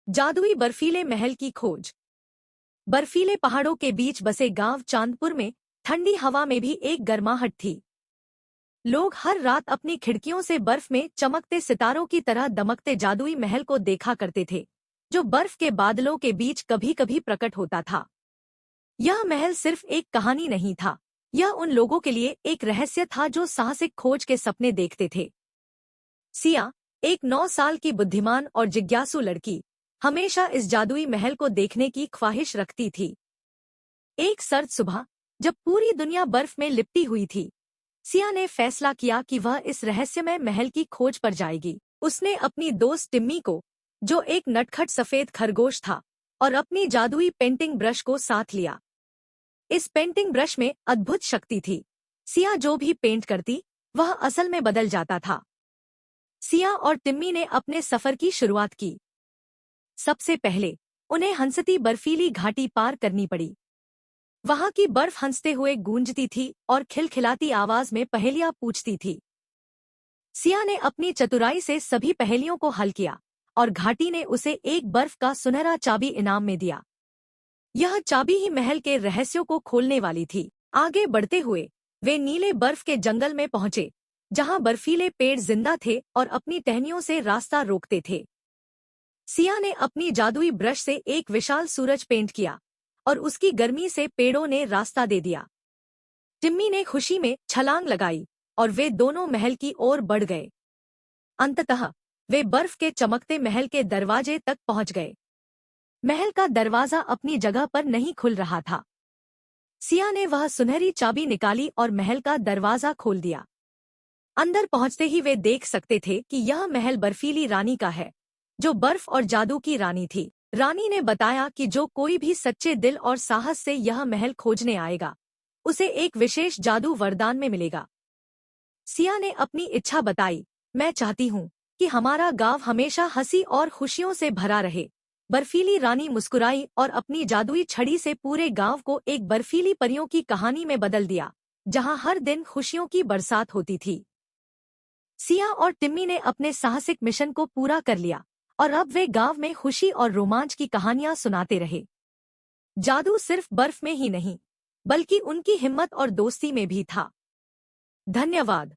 जादुई बर्फीले महल की खोज। बर्फीले पहाड़ों के बीच बसे गांव चांदपुर में ठंडी हवा में भी एक गर्माहट थी। लोग हर रात अपनी खिड़कियों से बर्फ में चमकते सितारों की तरह दमकते जादुई महल को देखा करते थे, जो बर्फ के बादलों के बीच कभी कभी प्रकट होता था। यह महल सिर्फ एक कहानी नहीं था, यह उन लोगों के लिए एक रहस्य था जो साहसिक खोज के सपने देखते थे। सिया, एक 9 साल की बुद्धिमान और जिज्ञासु लड़की, हमेशा इस जादुई महल को देखने की ख्वाहिश रखती थी। एक सर्द सुबह, जब पूरी दुनिया बर्फ में लिपटी हुई थी, सिया ने फैसला किया कि वह इस रहस्यमय महल की खोज पर जाएगी। उसने अपनी दोस्त टिम्मी को, जो एक नटखट सफेद खरगोश था, और अपनी जादुई पेंटिंग ब्रश को साथ लिया। इस पेंटिंग ब्रश में अद्भुत शक्ति थी। सिया जो भी पेंट करती, वह असल में बदल जाता था। सिया और टिम्मी ने अपने सफर की शुरुआत की। सबसे पहले उन्हें हंसती बर्फीली घाटी पार करनी पड़ी। वहां की बर्फ हंसते हुए गूंजती थी और खिलखिलाती आवाज में पहेलियां पूछती थी। सिया ने अपनी चतुराई से सभी पहेलियों को हल किया, और घाटी ने उसे एक बर्फ का सुनहरा चाबी इनाम में दिया। यह चाबी ही महल के रहस्यों को खोलने वाली थी। आगे बढ़ते हुए वे नीले बर्फ के जंगल में पहुंचे, जहां बर्फीले पेड़ जिंदा थे और अपनी टहनियों से रास्ता रोकते थे। सिया ने अपनी जादुई ब्रश से एक विशाल सूरज पेंट किया, और उसकी गर्मी से पेड़ों ने रास्ता दे दिया। टिम्मी ने खुशी में छलांग लगाई, और वे दोनों महल की ओर बढ़ गए। अंततः वे बर्फ के चमकते महल के दरवाजे तक पहुंच गए। महल का दरवाजा अपनी जगह पर नहीं खुल रहा था। सिया ने वह सुनहरी चाबी निकाली और महल का दरवाजा खोल दिया। अंदर पहुंचते ही वे देख सकते थे कि यह महल बर्फीली रानी का है, जो बर्फ और जादू की रानी थी। रानी ने बताया कि जो कोई भी सच्चे दिल और साहस से यह महल खोजने आएगा, उसे एक विशेष जादू वरदान में मिलेगा। सिया ने अपनी इच्छा बताई, मैं चाहती हूँ कि हमारा गांव हमेशा हंसी और खुशियों से भरा रहे। बर्फीली रानी मुस्कुराई और अपनी जादुई छड़ी से पूरे गांव को एक बर्फीली परियों की कहानी में बदल दिया, जहां हर दिन खुशियों की बरसात होती थी। सिया और टिम्मी ने अपने साहसिक मिशन को पूरा कर लिया, और अब वे गांव में खुशी और रोमांच की कहानियां सुनाते रहे। जादू सिर्फ बर्फ में ही नहीं, बल्कि उनकी हिम्मत और दोस्ती में भी था। धन्यवाद।